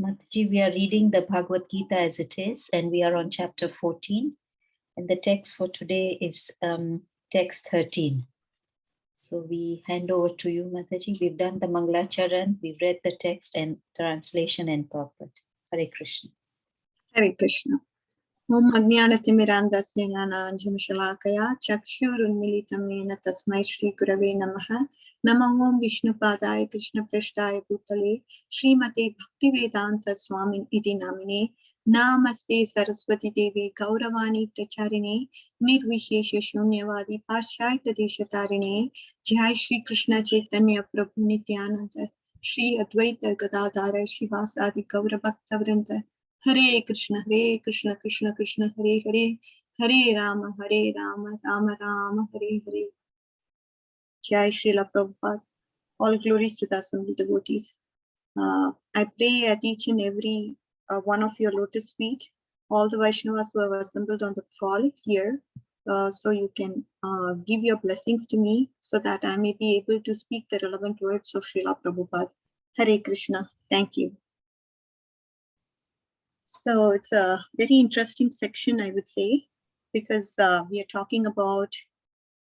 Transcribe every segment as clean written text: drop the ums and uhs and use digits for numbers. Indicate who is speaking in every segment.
Speaker 1: Mataji, we are reading the Bhagavad Gita as it is, and we are on chapter 14. And the text for today is text 13. So we hand over to you, Mataji. We've done the Mangalacharan, we've read the text and translation and purport. Hare Krishna.
Speaker 2: Hare Krishna. Om Ajnanatimirandasya Jnananjanashalakaya Chakshurunmilitam Yena Tasmai Shri Gurave Namaha. Namo Om Vishnu Padaya Krishna Prashtaya Bhutale Srimate Bhaktivedanta Swamin Iti Namine Namaste Saraswati Devi Gauravani Pracharine Nirvishesha Shunyavadi Paschayata Deshatarine Jai Shri Krishna Chaitanya Prabhu Nityananda Shri Advaita Gadadhara Shivasadi Gauravakta Hare Krishna, Krishna Krishna, Hare Hare, Hare Rama, Rama Rama, Hare Hare. Jai Srila Prabhupada. All glories to the assembled devotees. I pray at each and every one of your lotus feet, all the Vaishnavas who have assembled on the call here, so you can give your blessings to me so that I may be able to speak the relevant words of Srila Prabhupada. Hare Krishna. Thank you. So it's a very interesting section, I would say, because we are talking about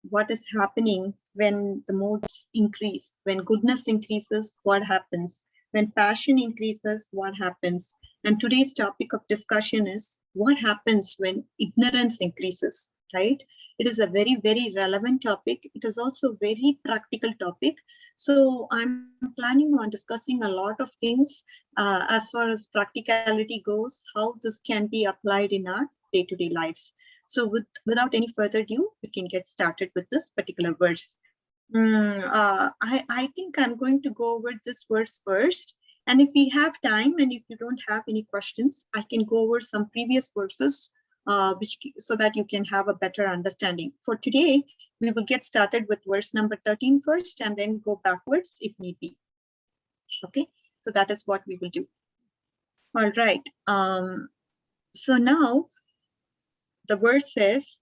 Speaker 2: what is happening when the modes increase. When goodness increases, what happens? When passion increases, what happens? And today's topic of discussion is what happens when ignorance increases, right? It is a very, very relevant topic. It is also a very practical topic. So I'm planning on discussing a lot of things as far as practicality goes, how this can be applied in our day-to-day lives. So without any further ado, we can get started with this particular verse. I think I'm going to go over this verse first. And if we have time and if you don't have any questions, I can go over some previous verses so that you can have a better understanding. For today, we will get started with verse number 13 first and then go backwards if need be. Okay, so that is what we will do. All right. So now the verse says,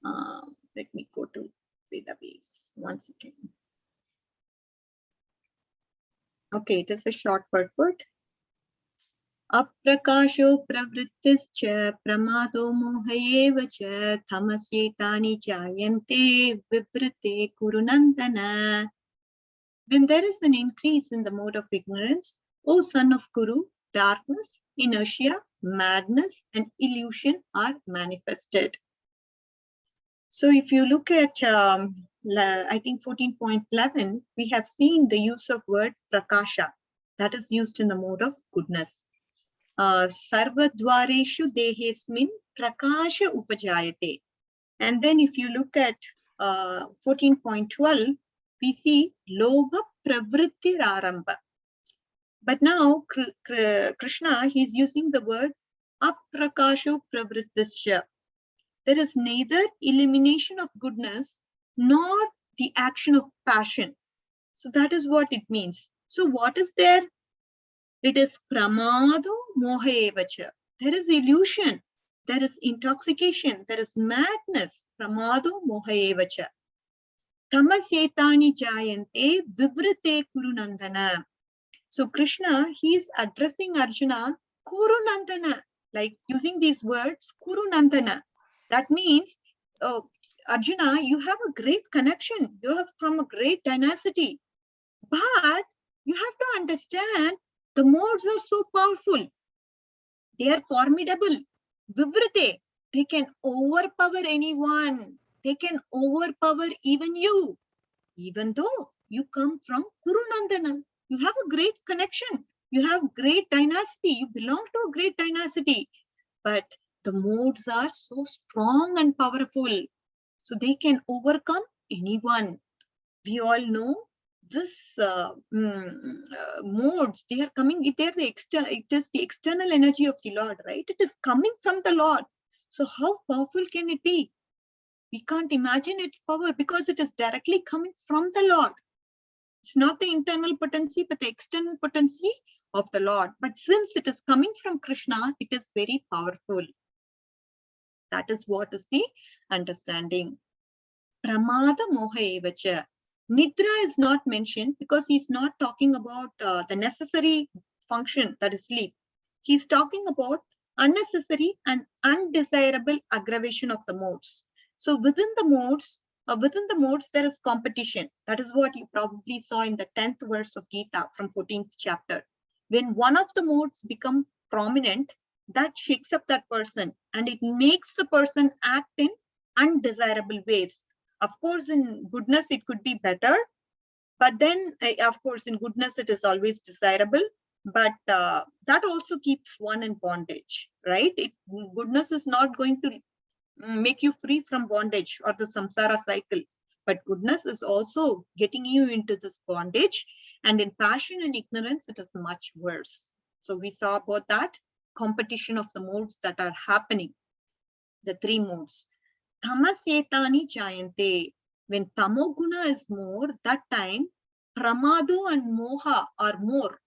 Speaker 2: let me go to database 1 second. Okay, it is a short purport. Aprakasho pravrittischa pramado mohayeva cha tamasyetani jayante vivrite kurunandana. When there is an increase in the mode of ignorance, O son of Kuru, darkness, inertia, madness, and illusion are manifested. So if you look at, I think 14.11, we have seen the use of word prakasha, that is used in the mode of goodness. Sarvadvareshu dehesmin prakasha upajayate. And then if you look at 14.12, we see lobha pravritti arambha. But now Krishna, he's using the word aprakasho pravrittisya. There is neither elimination of goodness nor the action of passion. So that is what it means. So what is there? It is pramado moha evacha. There is illusion. There is intoxication. There is madness. Pramado moha evacha. Tamasyetani jayante vivrite kurunandana. So Krishna, he is addressing Arjuna, kurunandana, like using these words, kurunandana. That means, Arjuna, you have a great connection. You have from a great dynasty. But you have to understand, the modes are so powerful. They are formidable. Vivrite, they can overpower anyone. They can overpower even you. Even though you come from Kurunandana. You have a great connection. You have great dynasty. You belong to a great dynasty. But the modes are so strong and powerful. So they can overcome anyone. We all know this modes, they are coming, it is the external energy of the Lord, right? It is coming from the Lord. So how powerful can it be? We can't imagine its power because it is directly coming from the Lord. It's not the internal potency, but the external potency of the Lord. But since it is coming from Krishna, it is very powerful. That is what is the understanding. Pramada moha evacha. Nidra is not mentioned because he's not talking about the necessary function, that is sleep. He's talking about unnecessary and undesirable aggravation of the modes. So within the modes, there is competition. That is what you probably saw in the 10th verse of Gita from 14th chapter. When one of the modes become prominent, that shakes up that person and it makes the person act in undesirable ways. Of course, in goodness, it could be better. But then, of course, in goodness, it is always desirable. But that also keeps one in bondage, right? Goodness is not going to make you free from bondage or the samsara cycle. But goodness is also getting you into this bondage. And in passion and ignorance, it is much worse. So we saw about that competition of the modes that are happening, the three modes. Tamasetani jayante. When tamoguna is more, that time pramado and moha are more.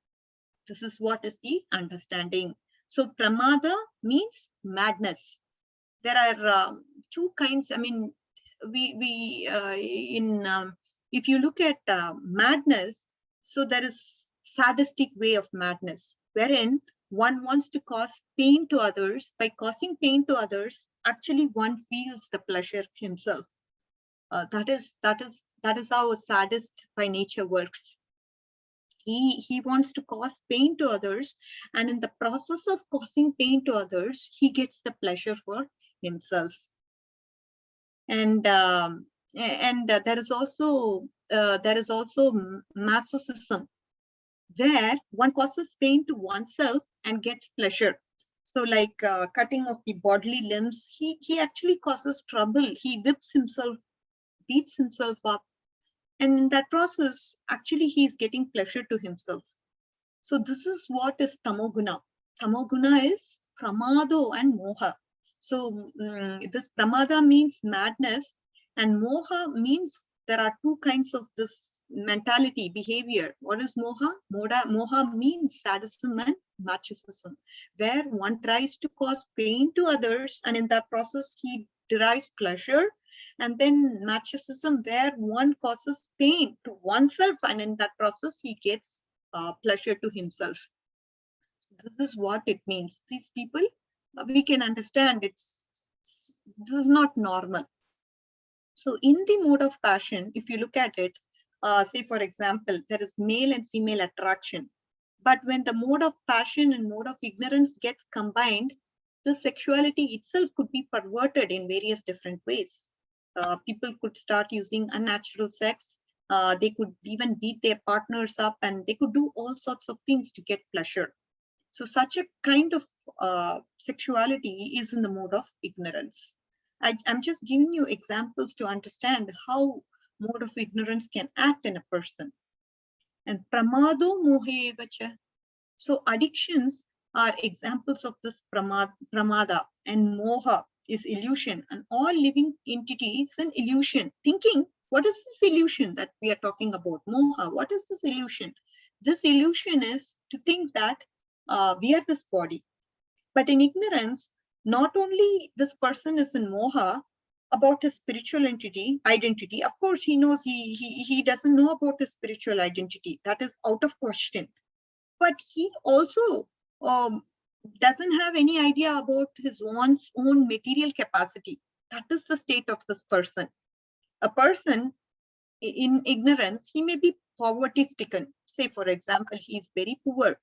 Speaker 2: This is what is the understanding. So pramada means madness. There are two kinds. I mean, if you look at madness, so there is sadistic way of madness, wherein one wants to cause pain to others. By causing pain to others, actually one feels the pleasure himself. That is how a sadist by nature works. He wants to cause pain to others, and in the process of causing pain to others, he gets the pleasure for himself. And there is also masochism, where one causes pain to oneself and gets pleasure. So like cutting off the bodily limbs, he actually causes trouble. He whips himself, beats himself up. And in that process, actually, he is getting pleasure to himself. So this is what is tamoguna. Tamoguna is pramado and moha. So this pramada means madness, and moha means there are two kinds of this mentality, behavior. What is moha? Moha means sadism and masochism, where one tries to cause pain to others, and in that process, he derives pleasure. And then masochism, where one causes pain to oneself, and in that process, he gets pleasure to himself. This is what it means. These people, we can understand this is not normal. So in the mode of passion, if you look at it, say for example, there is male and female attraction. But when the mode of passion and mode of ignorance gets combined, the sexuality itself could be perverted in various different ways. People could start using unnatural sex. They could even beat their partners up, and they could do all sorts of things to get pleasure. So such a kind of sexuality is in the mode of ignorance. I'm just giving you examples to understand how mode of ignorance can act in a person. And pramado mohe vacha. So addictions are examples of this pramada, and moha is illusion, and all living entities an illusion. Thinking, what is this illusion that we are talking about? Moha, what is this illusion? This illusion is to think that we are this body. But in ignorance, not only this person is in moha about his spiritual identity. Of course, he knows he doesn't know about his spiritual identity. That is out of question. But he also doesn't have any idea about his own material capacity. That is the state of this person. A person in ignorance, he may be poverty stricken. Say, for example, he is very poor.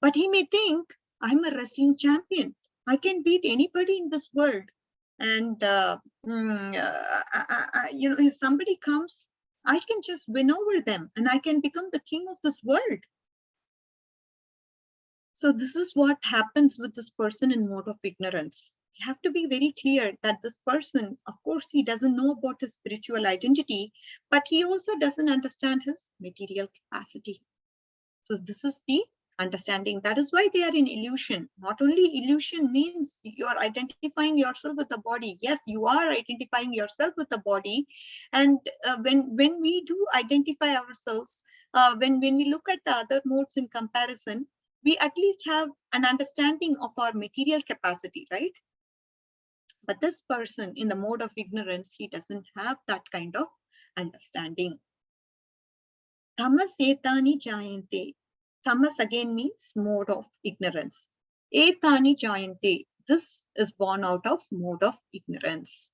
Speaker 2: But he may think, I'm a wrestling champion. I can beat anybody in this world. And, if somebody comes, I can just win over them and I can become the king of this world. So this is what happens with this person in mode of ignorance. You have to be very clear that this person, of course, he doesn't know about his spiritual identity, but he also doesn't understand his material capacity. So this is the understanding. That is why they are in illusion. Not only illusion means you're identifying yourself with the body. Yes, you are identifying yourself with the body. And when we do identify ourselves, when we look at the other modes in comparison, we at least have an understanding of our material capacity, right? But this person in the mode of ignorance, he doesn't have that kind of understanding. Tamasetani jayante. Tamas again means mode of ignorance. Etani jayante. This is born out of mode of ignorance.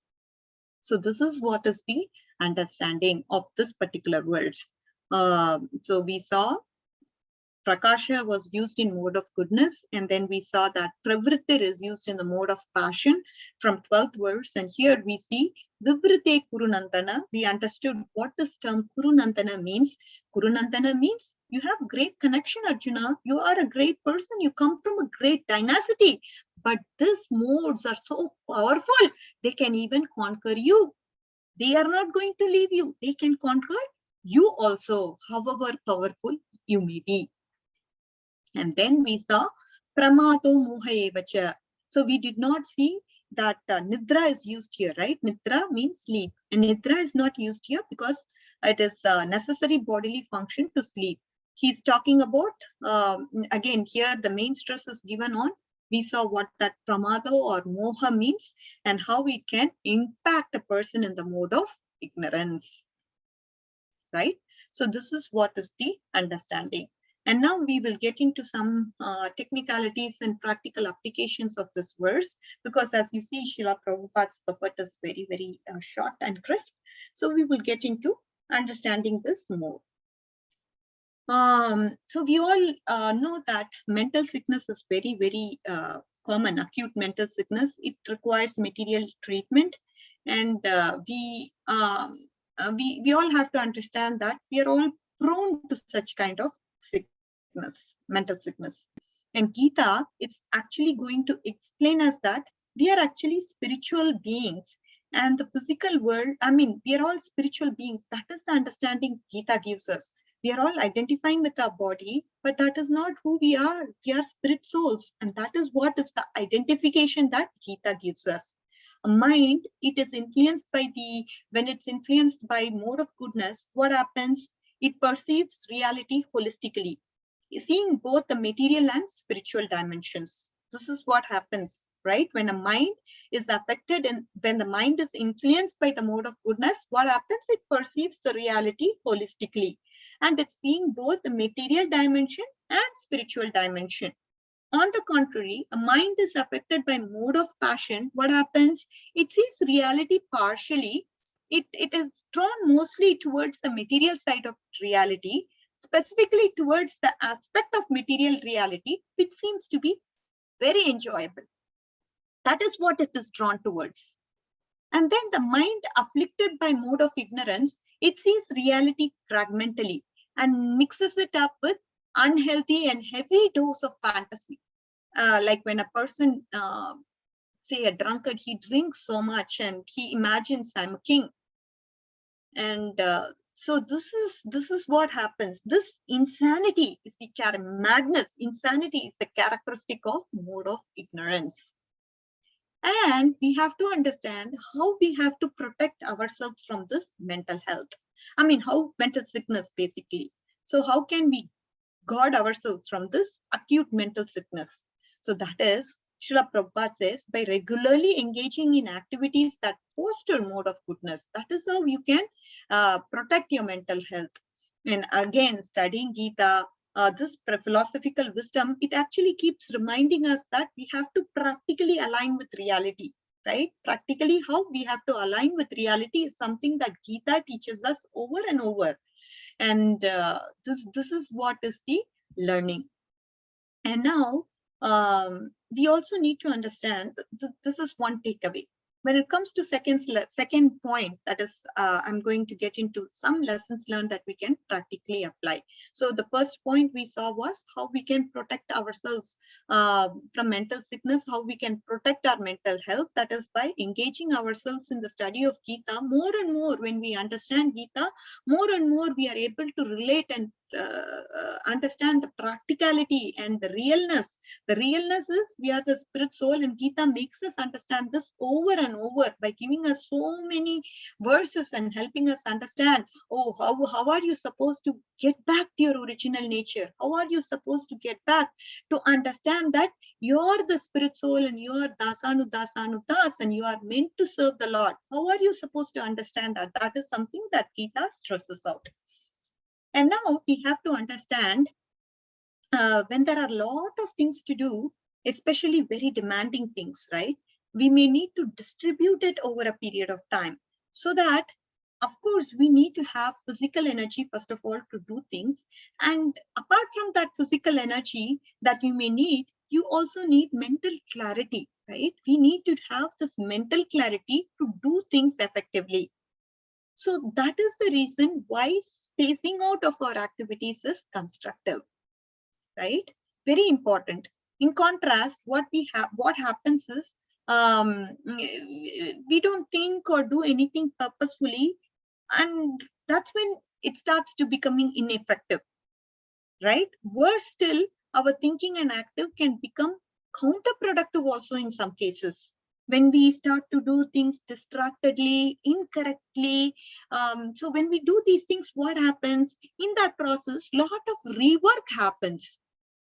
Speaker 2: So this is what is the understanding of this particular words. So we saw Prakasha was used in mode of goodness, and then we saw that Pravrittir is used in the mode of passion from 12th verse, and here we see Vivrite Kurunandana. We understood what this term Kurunandana means. Kurunandana means you have great connection, Arjuna. You are a great person. You come from a great dynasty. But these modes are so powerful, they can even conquer you. They are not going to leave you. They can conquer you also, however powerful you may be. And then we saw Pramato Moha Evacha. So we did not see that Nidra is used here, right? Nidra means sleep. And Nidra is not used here because it is a necessary bodily function to sleep. He's talking about, again, here the main stress is given on. We saw what that Pramado or Moha means and how it can impact a person in the mode of ignorance, right? So this is what is the understanding. And now we will get into some technicalities and practical applications of this verse, because as you see, Srila Prabhupada's purport is very, very short and crisp. So we will get into understanding this more. So we all know that mental sickness is very, very common, acute mental sickness. It requires material treatment. And we all have to understand that we are all prone to such kind of sickness, mental sickness. And Gita, it's actually going to explain us that we are actually spiritual beings. And the physical world, I mean, we are all spiritual beings. That is the understanding Gita gives us. We are all identifying with our body, but that is not who we are. We are spirit souls. And that is what is the identification that Gita gives us. A mind, it is influenced by when it's influenced by mode of goodness, what happens? It perceives reality holistically, seeing both the material and spiritual dimensions. This is what happens, right? When a mind is affected and when the mind is influenced by the mode of goodness, what happens? It perceives the reality holistically. And it's seeing both the material dimension and spiritual dimension. On the contrary, a mind is affected by mode of passion. What happens? It sees reality partially. It is drawn mostly towards the material side of reality, specifically towards the aspect of material reality, which seems to be very enjoyable. That is what it is drawn towards. And then the mind afflicted by mode of ignorance, it sees reality fragmentally and mixes it up with unhealthy and heavy dose of fantasy. Like when a person, say a drunkard, he drinks so much and he imagines I'm a king. And so this is what happens. This insanity is the madness. Insanity is the characteristic of mode of ignorance. And we have to understand how we have to protect ourselves from this mental health. I mean, how mental sickness basically. So how can we guard ourselves from this acute mental sickness? So that is, Srila Prabhupada says, by regularly engaging in activities that foster mode of goodness. That is how you can protect your mental health. And again, studying Gita, this philosophical wisdom, it actually keeps reminding us that we have to practically align with reality, right? Practically how we have to align with reality is something that Gita teaches us over and over. And this is what is the learning. And now we also need to understand this is one takeaway. When it comes to second point, that is, I'm going to get into some lessons learned that we can practically apply. So the first point we saw was how we can protect ourselves from mental sickness, how we can protect our mental health. That is by engaging ourselves in the study of Gita more and more. When we understand Gita, more and more we are able to relate and understand the practicality and the realness. The realness is we are the spirit soul, and Gita makes us understand this over and over by giving us so many verses and helping us understand, oh, how are you supposed to get back to your original nature? How are you supposed to get back to understand that you're the spirit soul and you are dasanu das and you are meant to serve the Lord? How are you supposed to understand that? That is something that Gita stresses out. And now we have to understand when there are a lot of things to do, especially very demanding things, right? We may need to distribute it over a period of time, so that, of course, we need to have physical energy, first of all, to do things. And apart from that physical energy that you may need, you also need mental clarity, right? We need to have this mental clarity to do things effectively. So that is the reason why spacing out of our activities is constructive, right? Very important. In contrast, what happens is, we don't think or do anything purposefully, and that's when it starts to becoming ineffective, right? Worse still, our thinking and active can become counterproductive also in some cases. When we start to do things distractedly, incorrectly, so when we do these things, what happens in that process? Lot of rework happens,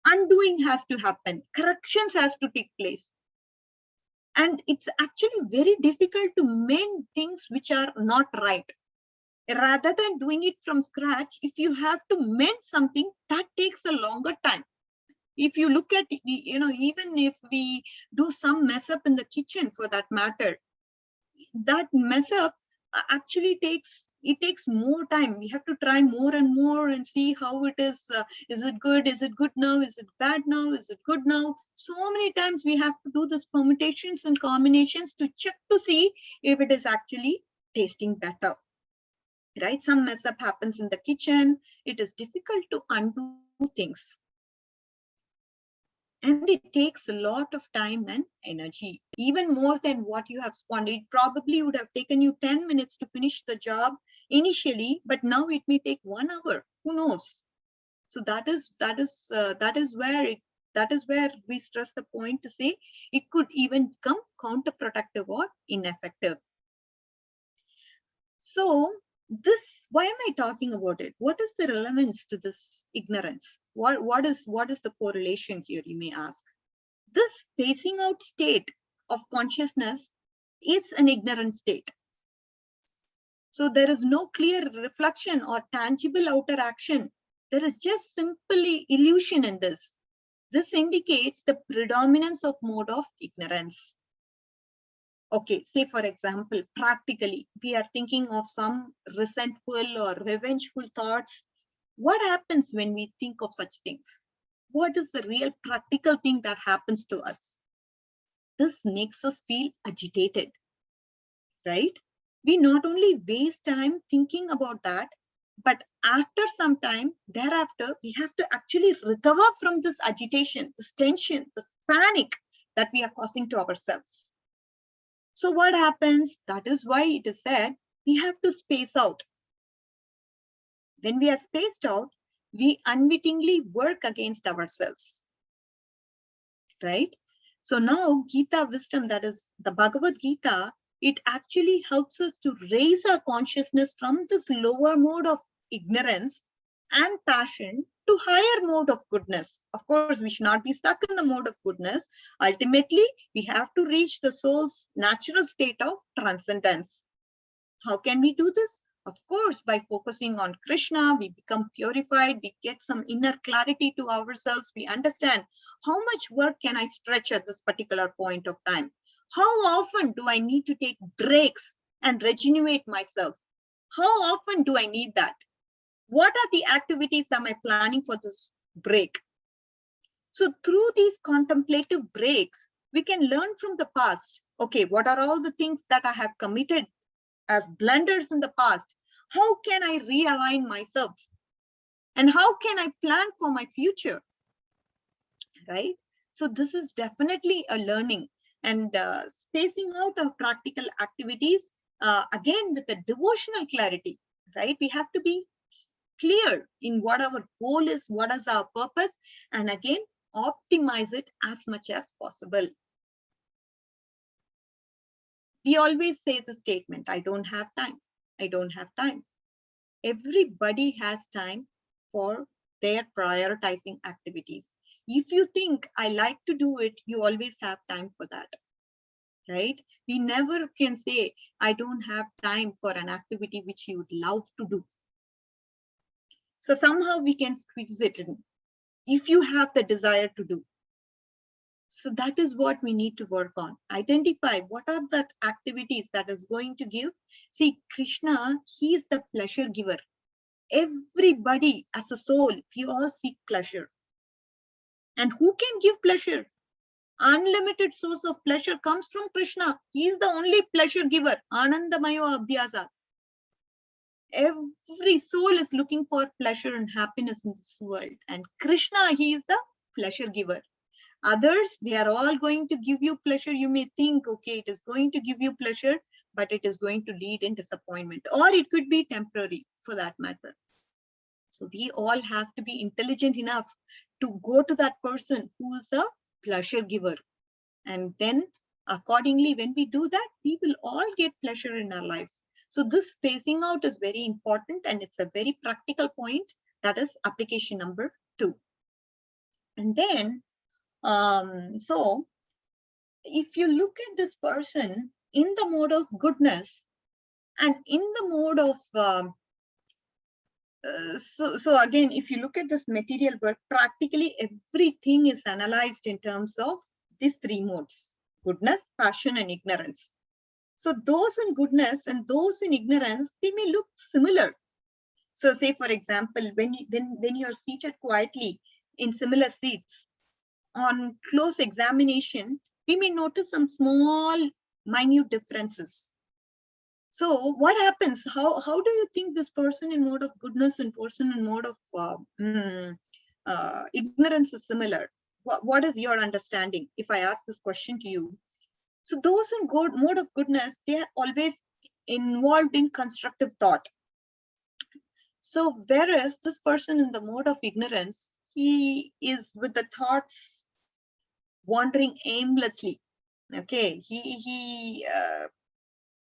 Speaker 2: undoing has to happen, corrections has to take place, and it's actually very difficult to mend things which are not right. Rather than doing it from scratch, if you have to mend something, that takes a longer time. If you look at, even if we do some mess up in the kitchen, for that matter, that mess up actually takes more time. We have to try more and more and see how it is. Is it good? Is it good now? Is it bad now? Is it good now? So many times we have to do this permutations and combinations to check to see if it is actually tasting better, right? Some mess up happens in the kitchen. It is difficult to undo things, and it takes a lot of time and energy, even more than what you have spent. It probably would have taken you 10 minutes to finish the job initially, but now it may take 1 hour. Who knows? So that is where we stress the point to say it could even become counterproductive or ineffective. So this, why am I talking about it? What is the relevance to this ignorance? What is the correlation here, you may ask? This spacing out state of consciousness is an ignorant state. So there is no clear reflection or tangible outer action. There is just simply illusion in this. This indicates the predominance of mode of ignorance. Okay, say for example, practically, we are thinking of some resentful or revengeful thoughts. What happens when we think of such things? What is the real practical thing that happens to us? This makes us feel agitated, right? We not only waste time thinking about that, but after some time thereafter, we have to actually recover from this agitation, this tension, this panic that we are causing to ourselves. So what happens? That is why it is said we have to space out. When we are spaced out, we unwittingly work against ourselves, right? So now Gita wisdom, that is the Bhagavad Gita, it actually helps us to raise our consciousness from this lower mode of ignorance and passion to higher mode of goodness. Of course, we should not be stuck in the mode of goodness. Ultimately, we have to reach the soul's natural state of transcendence. How can we do this? Of course, by focusing on Krishna, we become purified, we get some inner clarity to ourselves, we understand how much work can I stretch at this particular point of time? How often do I need to take breaks and regenerate myself? How often do I need that? What are the activities am I planning for this break? So through these contemplative breaks, we can learn from the past. Okay, what are all the things that I have committed as blunders in the past? How can I realign myself? And how can I plan for my future? Right? So this is definitely a learning, and spacing out of practical activities, again, with a devotional clarity, right? We have to be clear in what our goal is, what is our purpose, and again, optimize it as much as possible. We always say the statement, I don't have time. I don't have time. Everybody has time for their prioritizing activities. If you think I like to do it, you always have time for that, right? We never can say, I don't have time for an activity which you would love to do. So somehow we can squeeze it in. if you have the desire to do. So that is what we need to work on. Identify what are the activities that is going to give. See, Krishna, he is the pleasure giver. Everybody as a soul, we all seek pleasure. And who can give pleasure? Unlimited source of pleasure comes from Krishna. He is the only pleasure giver. Anandamayo Abhyasa. Every soul is looking for pleasure and happiness in this world. And Krishna, he is the pleasure giver. Others, they are all going to give you pleasure. You may think, okay, it is going to give you pleasure, but it is going to lead in disappointment. Or it could be temporary for that matter. So we all have to be intelligent enough to go to that person who is a pleasure giver. And then accordingly, when we do that, we will all get pleasure in our life. So this spacing out is very important, and it's a very practical point. That is application number 2. And then, so if you look at this person in the mode of goodness and in the mode of, so again, if you look at this material world, practically everything is analyzed in terms of these 3 modes: goodness, passion, and ignorance. So those in goodness and those in ignorance, they may look similar. So say, for example, when you're seated quietly in similar seats, on close examination, we may notice some small, minute differences. So what happens? How do you think this person in mode of goodness and person in mode of ignorance is similar? What is your understanding? If I ask this question to you, so those in mode of goodness, they are always involved in constructive thought. So whereas this person in the mode of ignorance, he is with the thoughts wandering aimlessly. Okay,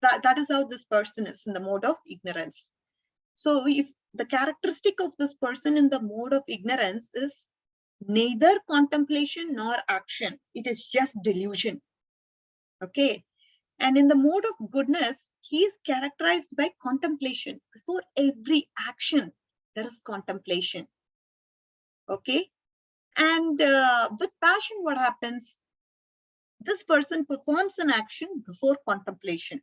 Speaker 2: that is how this person is in the mode of ignorance. So if the characteristic of this person in the mode of ignorance is neither contemplation nor action, it is just delusion. Okay, and in the mode of goodness, he is characterized by contemplation. Before every action, there is contemplation. Okay, and with passion, what happens? This person performs an action before contemplation.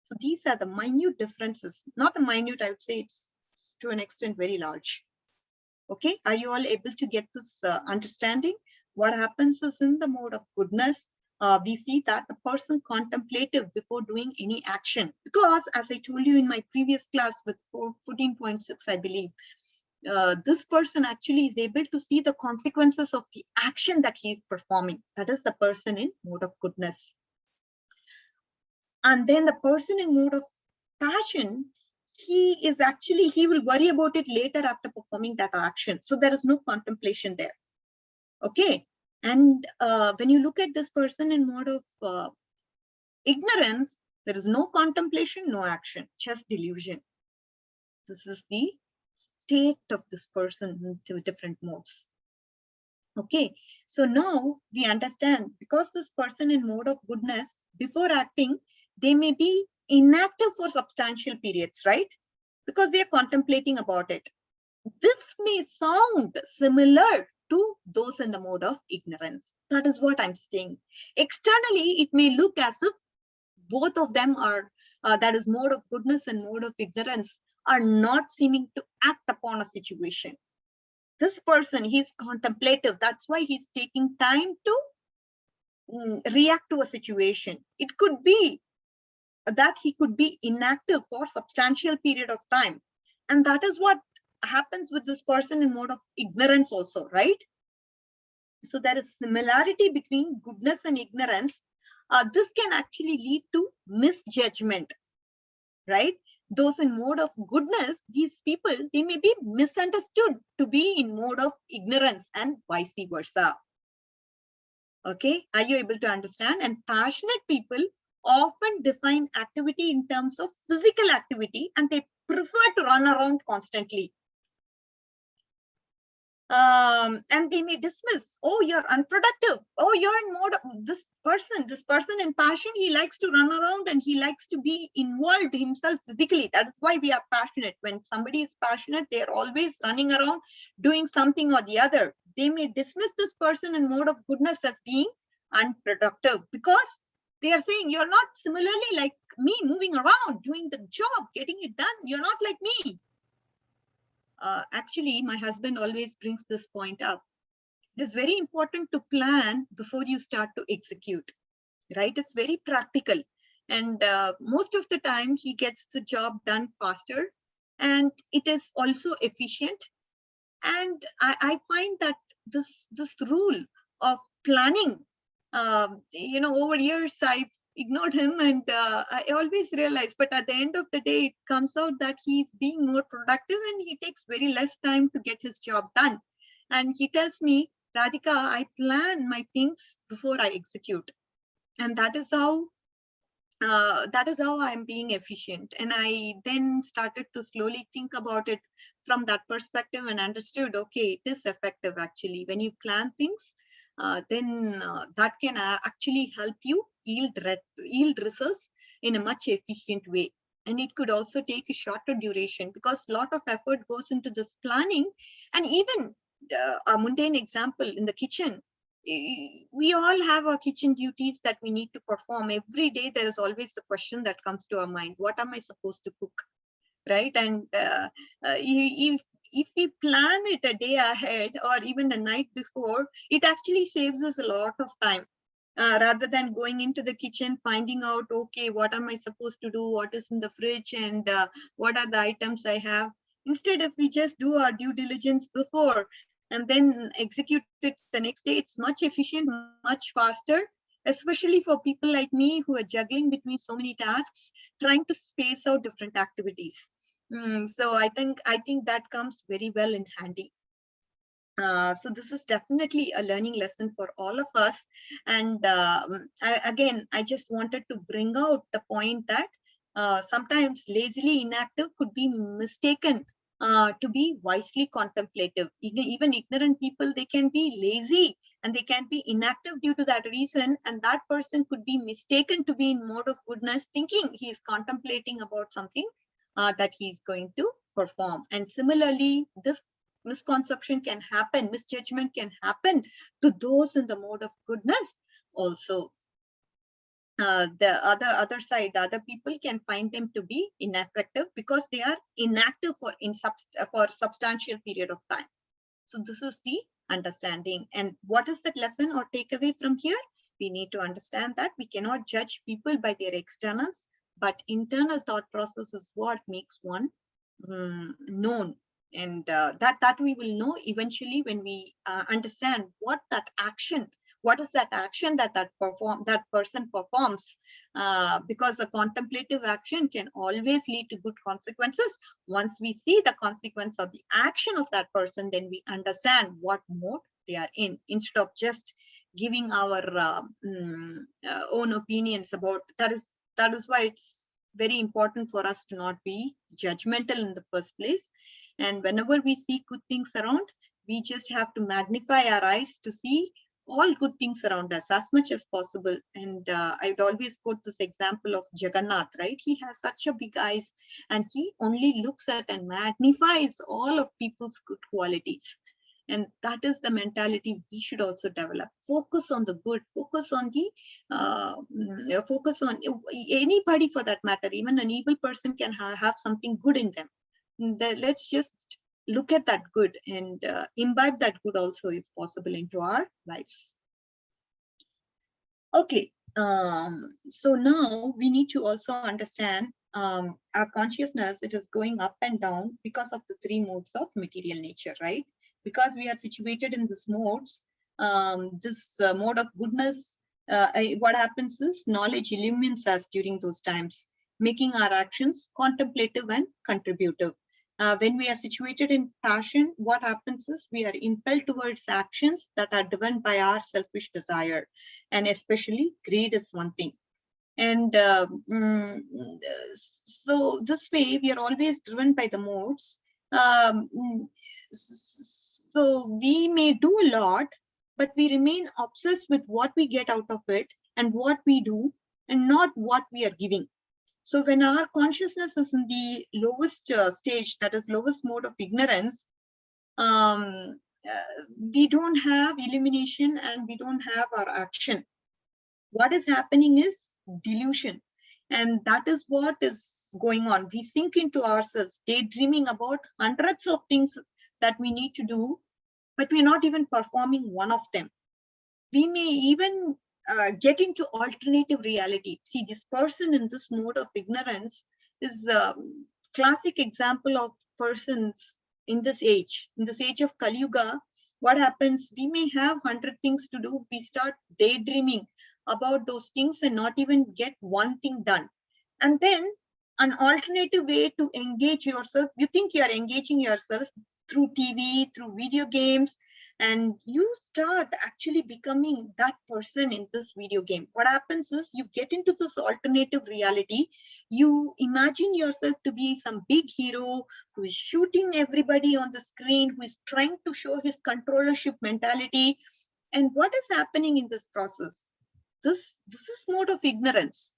Speaker 2: So these are the minute differences. Not a minute, I would say it's to an extent very large. Okay, are you all able to get this understanding? What happens is in the mode of goodness, we see that the person contemplative before doing any action. Because as I told you in my previous class with 14.6, I believe, this person actually is able to see the consequences of the action that he is performing. That is the person in mode of goodness. And then the person in mode of passion, he will worry about it later after performing that action. So there is no contemplation there. Okay. And when you look at this person in mode of ignorance, there is no contemplation, no action, just delusion. This is the state of this person in 2 different modes. Okay. So now we understand, because this person in mode of goodness, before acting, they may be inactive for substantial periods, right? Because they are contemplating about it. This may sound similar to those in the mode of ignorance. That is what I'm saying. Externally, it may look as if both of them are, that is mode of goodness and mode of ignorance, are not seeming to act upon a situation. This person, he's contemplative. That's why he's taking time to react to a situation. It could be that he could be inactive for substantial period of time. And that is what happens with this person in mode of ignorance also, right? So there is similarity between goodness and ignorance. This can actually lead to misjudgment, right? Those in mode of goodness, these people, they may be misunderstood to be in mode of ignorance and vice versa. Okay, are you able to understand? And passionate people often define activity in terms of physical activity, and they prefer to run around constantly. And they may dismiss, oh, you're unproductive, oh, you're in mode of this person in passion, he likes to run around and he likes to be involved himself physically. That is why we are passionate. When somebody is passionate, they're always running around doing something or the other. They may dismiss this person in mode of goodness as being unproductive, because they are saying, you're not similarly like me, moving around doing the job, getting it done, you're not like me. Actually, my husband always brings this point up. It is very important to plan before you start to execute, right? It's very practical. And most of the time, he gets the job done faster, and it is also efficient. And I find that this rule of planning, over years, I've ignored him, and I always realize, but at the end of the day, it comes out that he's being more productive and he takes very less time to get his job done. And he tells me, Radhika, I plan my things before I execute. And that is how I'm being efficient. And I then started to slowly think about it from that perspective and understood, okay, it is effective actually. When you plan things, then that can actually help you yield results in a much efficient way. And it could also take a shorter duration, because a lot of effort goes into this planning. And even a mundane example in the kitchen, we all have our kitchen duties that we need to perform every day. There is always a question that comes to our mind: what am I supposed to cook, right? And if we plan it a day ahead or even the night before, it actually saves us a lot of time, rather than going into the kitchen, finding out, okay, what am I supposed to do, what is in the fridge, and what are the items I have. Instead, if we just do our due diligence before and then execute it the next day, it's much efficient, much faster, especially for people like me who are juggling between so many tasks, trying to space out different activities. So I think that comes very well in handy. So this is definitely a learning lesson for all of us. And I just wanted to bring out the point that sometimes lazily inactive could be mistaken to be wisely contemplative. Even ignorant people, they can be lazy and they can be inactive due to that reason. And that person could be mistaken to be in mode of goodness, thinking he is contemplating about something that he's going to perform. And similarly, this misconception can happen, misjudgment can happen to those in the mode of goodness also. The other side, the other people can find them to be ineffective because they are inactive for substantial period of time. So this is the understanding. And what is the lesson or takeaway from here? We need to understand that we cannot judge people by their externals, but internal thought process is what makes one known. And that we will know eventually when we understand what is that action that person performs, because a contemplative action can always lead to good consequences. Once we see the consequence of the action of that person, then we understand what mode they are in, instead of just giving our own opinions about that. Is why it's very important for us to not be judgmental in the first place. And whenever we see good things around, we just have to magnify our eyes to see all good things around us as much as possible. And I'd always quote this example of Jagannath, right? He has such a big eyes and he only looks at and magnifies all of people's good qualities. And that is the mentality we should also develop. Focus on the good, focus on anybody for that matter. Even an evil person can have something good in them. Let's just look at that good and imbibe that good also, if possible, into our lives. Okay, so now we need to also understand our consciousness. It is going up and down because of the three modes of material nature, right? Because we are situated in this modes, this mode of goodness, what happens is knowledge illumines us during those times, making our actions contemplative and contributive. When we are situated in passion, what happens is we are impelled towards actions that are driven by our selfish desire, and especially greed is one thing. And so this way we are always driven by the modes. So we may do a lot, but we remain obsessed with what we get out of it and what we do and not what we are giving. So when our consciousness is in the lowest stage, that is lowest mode of ignorance, we don't have illumination and we don't have our action. What is happening is delusion. And that is what is going on. We think into ourselves, daydreaming about hundreds of things that we need to do, but we're not even performing one of them. We may even get into alternative reality. See, this person in this mode of ignorance is a classic example of persons in this age of Kali Yuga. What happens? We may have 100 things to do. We start daydreaming about those things and not even get one thing done. And then an alternative way to engage yourself, you think you are engaging yourself through TV, through video games, and you start actually becoming that person in this video game. What happens is you get into this alternative reality. You imagine yourself to be some big hero who is shooting everybody on the screen, who is trying to show his controllership mentality. And what is happening in this process? This is mode of ignorance.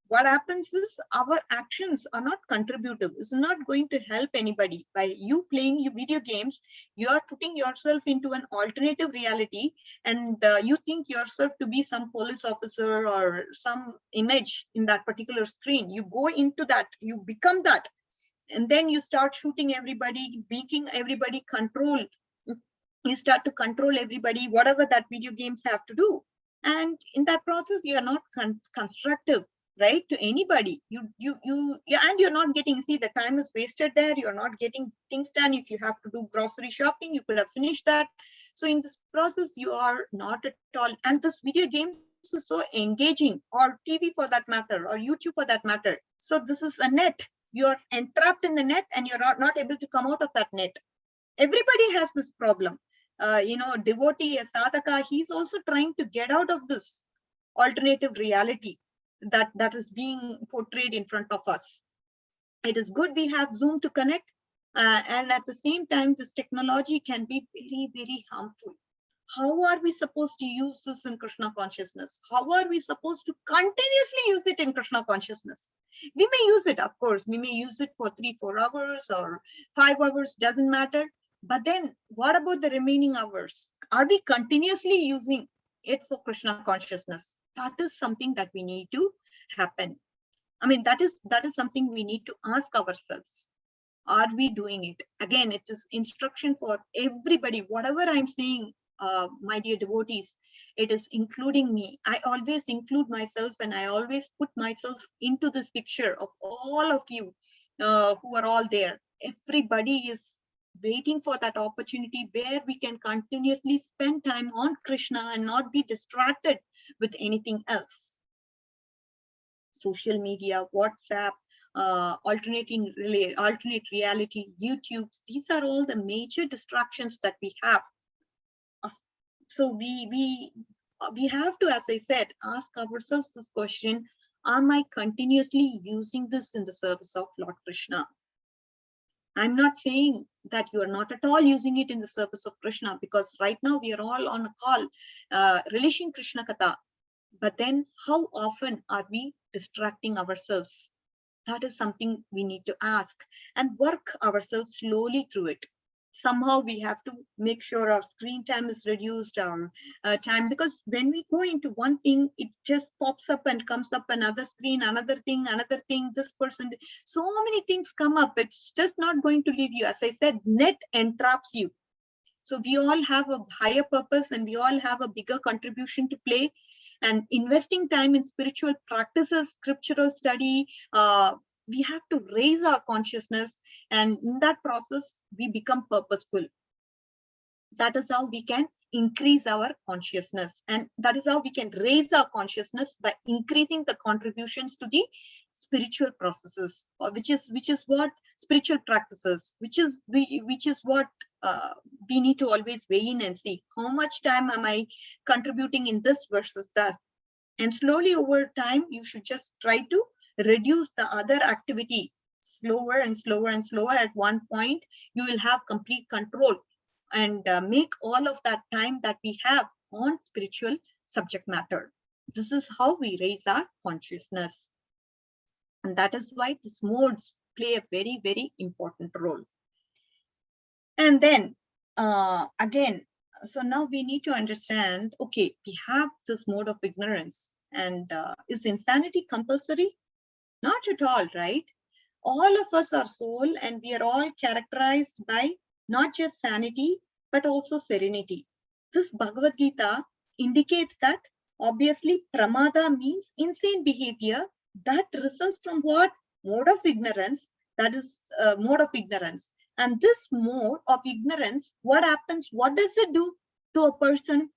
Speaker 2: What happens is our actions are not contributive. It's not going to help anybody. By you playing your video games, you are putting yourself into an alternative reality, and you think yourself to be some police officer or some image in that particular screen. You go into that, you become that, and then you start shooting everybody, making everybody control. You start to control everybody, whatever that video games have to do. And in that process, you are not constructive, right, to anybody. And you're not getting, see, the time is wasted there. You're not getting things done. If you have to do grocery shopping, you could have finished that. So in this process, you are not at all. And this video games is so engaging, or TV for that matter, or YouTube for that matter. So this is a net. You're entrapped in the net and you're not able to come out of that net. Everybody has this problem. Devotee, a sadhaka, he's also trying to get out of this alternative reality that is being portrayed in front of us. It is good we have Zoom to connect, and at the same time, this technology can be very, very harmful. How are we supposed to use this in Krishna consciousness? How are we supposed to continuously use it in Krishna consciousness? We may use it, of course. We may use it for 3-4 hours or 5 hours, doesn't matter. But then what about the remaining hours? Are we continuously using it for Krishna consciousness? That is something that we need to happen. I mean, that is something we need to ask ourselves. Are we doing it? Again, it is instruction for everybody. Whatever I'm saying, my dear devotees, it is including me. I always include myself, and I always put myself into this picture of all of you who are all there. Everybody is waiting for that opportunity where we can continuously spend time on Krishna and not be distracted with anything else. Social media, WhatsApp, alternate reality, YouTube, these are all the major distractions that we have. So we have to, as I said, ask ourselves this question: am I continuously using this in the service of Lord Krishna? I'm not saying that you are not at all using it in the service of Krishna, because right now we are all on a call, relishing Krishna Katha. But then how often are we distracting ourselves? That is something we need to ask and work ourselves slowly through it. Somehow we have to make sure our screen time is reduced, our time, because when we go into one thing, it just pops up and comes up another screen, another thing, this person, so many things come up. It's just not going to leave you. As I said, net entraps you. So we all have a higher purpose and we all have a bigger contribution to play. And investing time in spiritual practices, scriptural study, we have to raise our consciousness, and in that process, we become purposeful. That is how we can increase our consciousness, and that is how we can raise our consciousness by increasing the contributions to the spiritual processes, which is what spiritual practices, which is what we need to always weigh in and see how much time am I contributing in this versus that. And slowly over time, you should just try to reduce the other activity slower and slower and slower. At one point, you will have complete control and make all of that time that we have on spiritual subject matter. This is how we raise our consciousness. And that is why these modes play a very, very important role. And then again, so now we need to understand, okay, we have this mode of ignorance, and is insanity compulsory? Not at all, right? All of us are soul, and we are all characterized by not just sanity, but also serenity. This Bhagavad Gita indicates that obviously pramada means insane behavior that results from what? Mode of ignorance, that is mode of ignorance. And this mode of ignorance, what happens? What does it do to a person?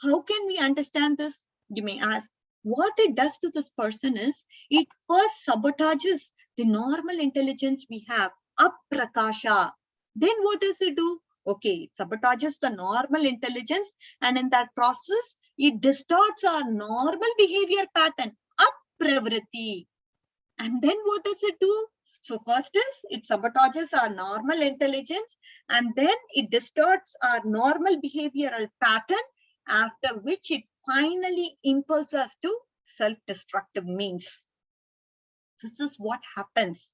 Speaker 2: How can we understand this? You may ask. What it does to this person is, it first sabotages the normal intelligence we have, aprakasha. Then what does it do? Okay, it sabotages the normal intelligence, and in that process, it distorts our normal behavior pattern, apravriti. And then what does it do? So first is, it sabotages our normal intelligence, and then it distorts our normal behavioral pattern, after which it finally impels us to self-destructive means. This is what happens.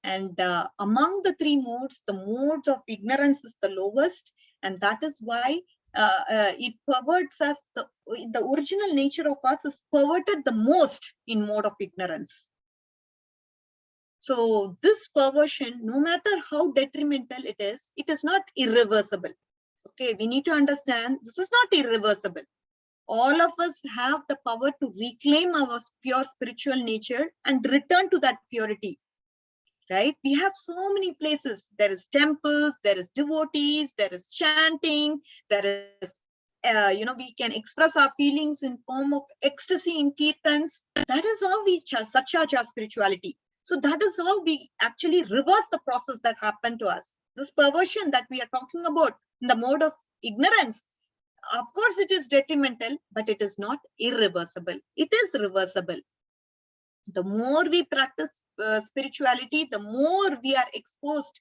Speaker 2: And among the three modes, the modes of ignorance is the lowest, and that is why it perverts us. The original nature of us is perverted the most in mode of ignorance. So this perversion, no matter how detrimental it is not irreversible. Okay, we need to understand this is not irreversible. All of us have the power to reclaim our pure spiritual nature and return to that purity, right? We have so many places. There is temples, there is devotees, there is chanting, there is, we can express our feelings in form of ecstasy in kirtans. That is how we subcharge our spirituality. So that is how we actually reverse the process that happened to us. This perversion that we are talking about in the mode of ignorance, of course it is detrimental, but it is not irreversible. It is reversible. The more we practice spirituality, the more we are exposed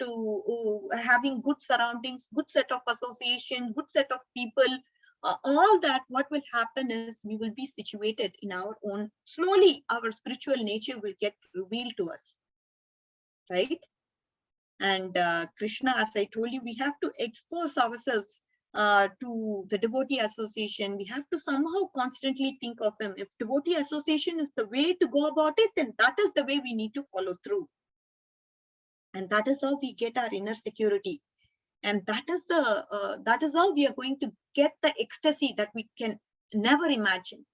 Speaker 2: to having good surroundings, good set of association, good set of people, all that, what will happen is we will be situated in our own, slowly our spiritual nature will get revealed to us, right? And Krishna, as I told you, we have to expose ourselves to the devotee association. We have to somehow constantly think of him. If devotee association is the way to go about it, then that is the way we need to follow through. And that is how we get our inner security. And that is how we are going to get the ecstasy that we can never imagine.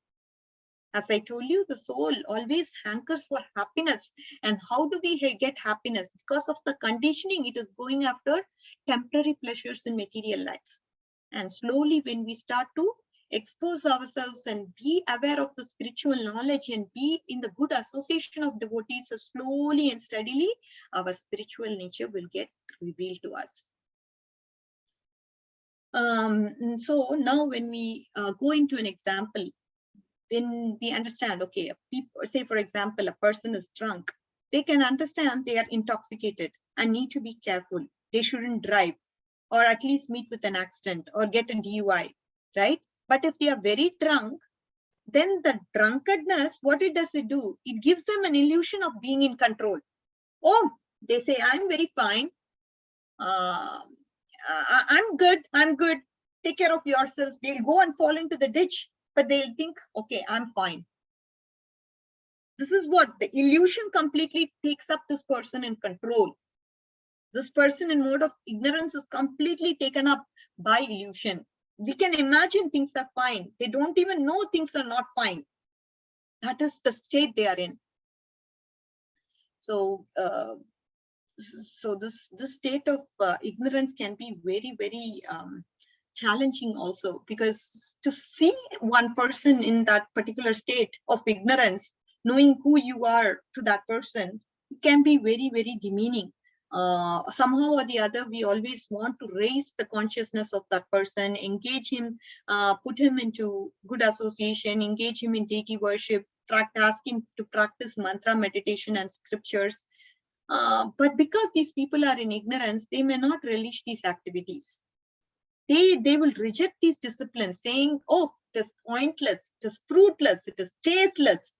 Speaker 2: As I told you, the soul always hankers for happiness. And how do we get happiness? Because of the conditioning, it is going after temporary pleasures in material life. And slowly, when we start to expose ourselves and be aware of the spiritual knowledge and be in the good association of devotees, so slowly and steadily, our spiritual nature will get revealed to us. So now when we go into an example, when we understand, okay, say for example, a person is drunk, they can understand they are intoxicated and need to be careful. They shouldn't drive, or at least meet with an accident or get a DUI, right? But if they are very drunk, then the drunkenness, what does it do? It gives them an illusion of being in control. Oh, they say, I'm very fine. I'm good. Take care of yourselves. They'll go and fall into the ditch, but they'll think, okay, I'm fine. This is what the illusion completely takes up this person in control. This person in mode of ignorance is completely taken up by illusion. We can imagine things are fine. They don't even know things are not fine. That is the state they are in. So, this state of ignorance can be very, very challenging also, because to see one person in that particular state of ignorance, knowing who you are to that person, can be very, very demeaning. Somehow or the other, we always want to raise the consciousness of that person, engage him, put him into good association, engage him in deity worship, ask him to practice mantra meditation and scriptures. But because these people are in ignorance, they may not relish these activities. They will reject these disciplines, saying, oh, it is pointless, it is fruitless, it is tasteless.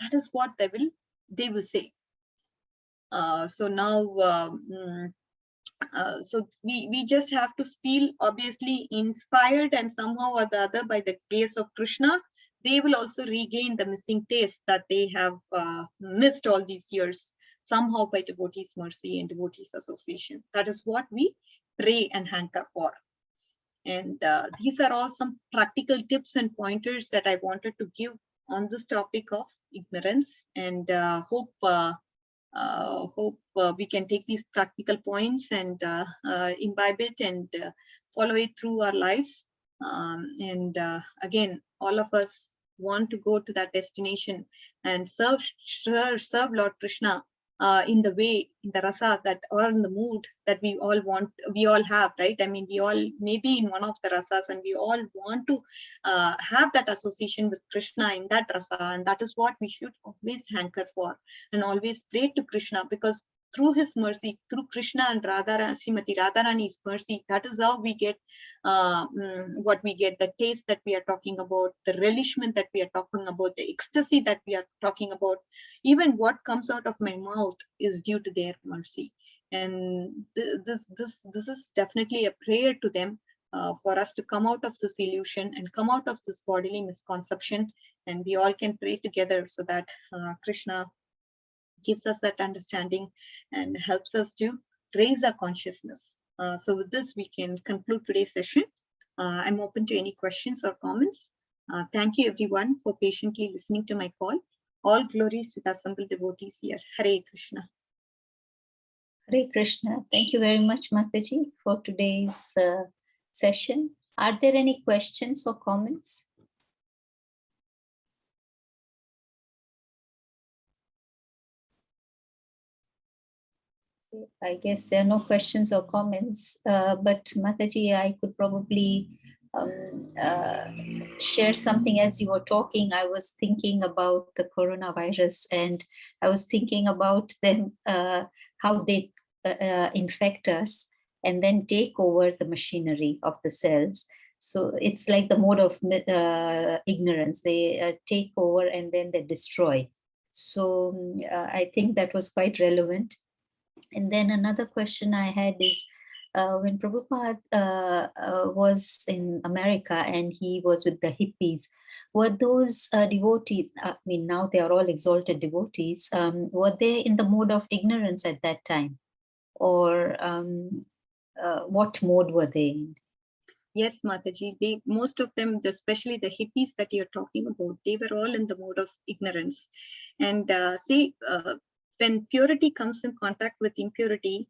Speaker 2: That is what they will say. So now, so we just have to feel obviously inspired, and somehow or the other by the grace of Krishna, they will also regain the missing taste that they have missed all these years, somehow by devotees' mercy and devotees' association. That is what we pray and hanker for. And these are all some practical tips and pointers that I wanted to give on this topic of ignorance, and hope we can take these practical points and imbibe it and follow it through our lives. And again, all of us want to go to that destination and serve Lord Krishna in the way, in the rasa that, or in the mood that we all have, right? I mean, we all may be in one of the rasas, and we all want to have that association with Krishna in that rasa, and that is what we should always hanker for and always pray to Krishna, because through his mercy, through Krishna and Srimati Radharani's mercy, that is how we get what we get, the taste that we are talking about, the relishment that we are talking about, the ecstasy that we are talking about. Even what comes out of my mouth is due to their mercy. And this is definitely a prayer to them, for us to come out of this illusion and come out of this bodily misconception, and we all can pray together so that Krishna gives us that understanding and helps us to raise our consciousness. So with this, we can conclude today's session. I'm open to any questions or comments. Thank you everyone for patiently listening to my call. All glories to the assembled devotees here. Hare Krishna.
Speaker 1: Hare Krishna. Thank you very much, Mataji, for today's session. Are there any questions or comments? I guess there are no questions or comments, but Mataji, I could probably share something. As you were talking, I was thinking about the coronavirus, and I was thinking about them, how they infect us and then take over the machinery of the cells. So it's like the mode of ignorance. They take over and then they destroy. So I think that was quite relevant. And then another question I had is, when Prabhupada was in America and he was with the hippies, were those devotees, I mean, now they are all exalted devotees, were they in the mode of ignorance at that time? Or what mode were they in?
Speaker 2: Yes, Mataji, most of them, especially the hippies that you're talking about, they were all in the mode of ignorance. And when purity comes in contact with impurity,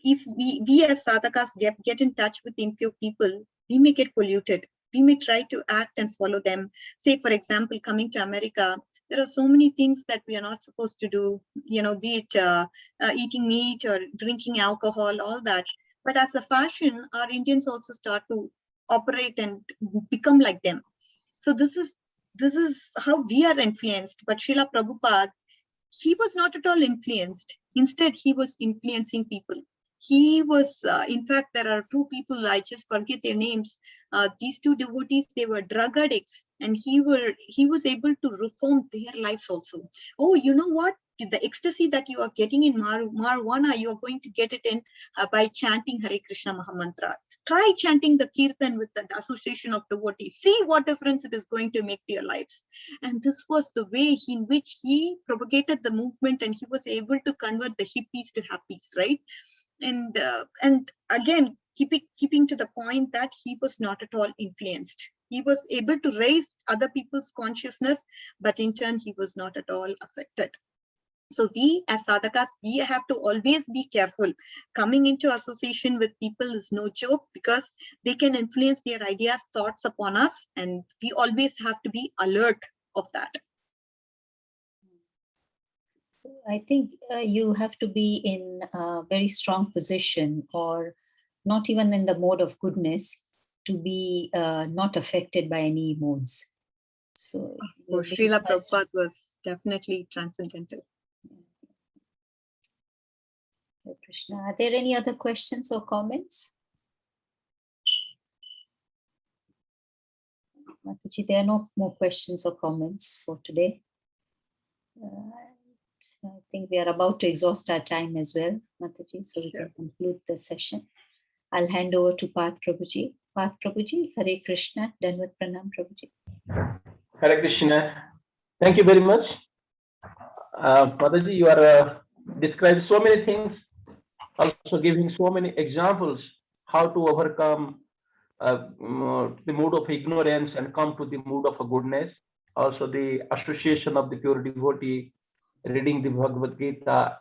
Speaker 2: if we as sadhakas get in touch with impure people, we may get polluted. We may try to act and follow them. Say, for example, coming to America, there are so many things that we are not supposed to do, be it eating meat or drinking alcohol, all that. But as a fashion, our Indians also start to operate and become like them. So this is how we are influenced. But Srila Prabhupada, he was not at all influenced. Instead, he was influencing people. He was, in fact, there are two people, I just forget their names. These two devotees, they were drug addicts, and he was able to reform their lives also. Oh, you know what? The ecstasy that you are getting in marijuana, you are going to get it in by chanting Hare Krishna Mahamantra. Try chanting the Kirtan with the association of devotees. See what difference it is going to make to your lives. And this was the way in which he propagated the movement, and he was able to convert the hippies to happies, right? And again, keeping to the point that he was not at all influenced. He was able to raise other people's consciousness, but in turn, he was not at all affected. So we as sadhakas, we have to always be careful. Coming into association with people is no joke, because they can influence their ideas, thoughts upon us, and we always have to be alert of that.
Speaker 1: I think you have to be in a very strong position, or not even in the mode of goodness, to be not affected by any modes. So
Speaker 2: Srila Prabhupada was definitely transcendental.
Speaker 1: Hare Krishna. Are there any other questions or comments? Mataji, there are no more questions or comments for today. I think we are about to exhaust our time as well, Mataji, so we can conclude the session. I'll hand over to Path Prabhuji. Path Prabhuji, Hare Krishna. Danvat Pranam Prabhuji.
Speaker 3: Hare Krishna. Thank you very much. Mataji, you are described so many things, also giving so many examples how to overcome the mood of ignorance and come to the mood of goodness. Also the association of the pure devotee, reading the Bhagavad Gita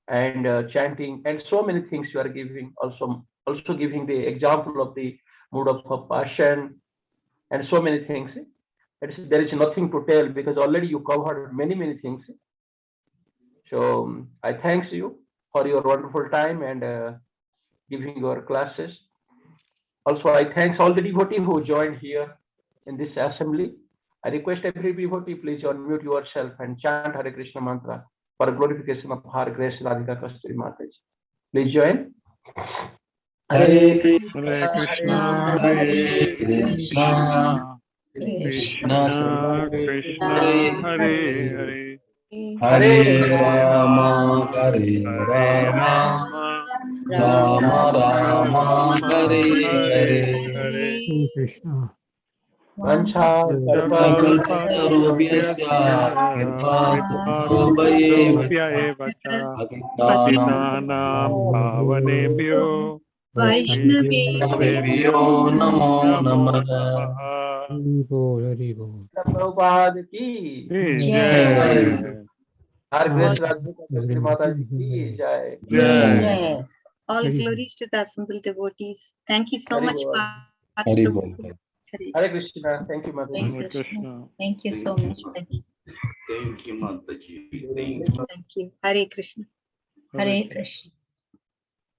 Speaker 3: and chanting, and so many things you are giving. Also giving the example of the mood of passion and so many things. There is nothing to tell because already you covered many things. So I thank you for your wonderful time and giving your classes. Also, I thank all the devotees who joined here in this assembly. I request every devotee, please unmute yourself and chant Hare Krishna mantra for glorification of Her Grace Radhika Kasturi Mataji. Please join.
Speaker 4: Hare Krishna, Hare Krishna, Krishna Krishna, Hare Hare, Hare Rama, Hare Rama, Rama Rama, Hare Hare.
Speaker 5: Krishna.
Speaker 4: Kalpatarubhyasya kripasinubhya eva cha patitanam pavanebhyo Vaishnavebhyo namo namaha.
Speaker 3: Prabhupada ki
Speaker 4: Jai.
Speaker 3: Her Grace Radhika Kasturi Mataji ki jai.
Speaker 4: Jai.
Speaker 2: All glories to the assembled devotees. Thank you so
Speaker 3: Hari
Speaker 2: much,
Speaker 3: Bol.
Speaker 2: Path
Speaker 4: Hari
Speaker 2: Prabhu.
Speaker 4: Bol.
Speaker 3: Hare Krishna. Thank you, Mataji.
Speaker 1: Hare Krishna. Thank you so much.
Speaker 4: Thank you, Mataji.
Speaker 2: Thank you. Hare Krishna.
Speaker 1: Hare Krishna.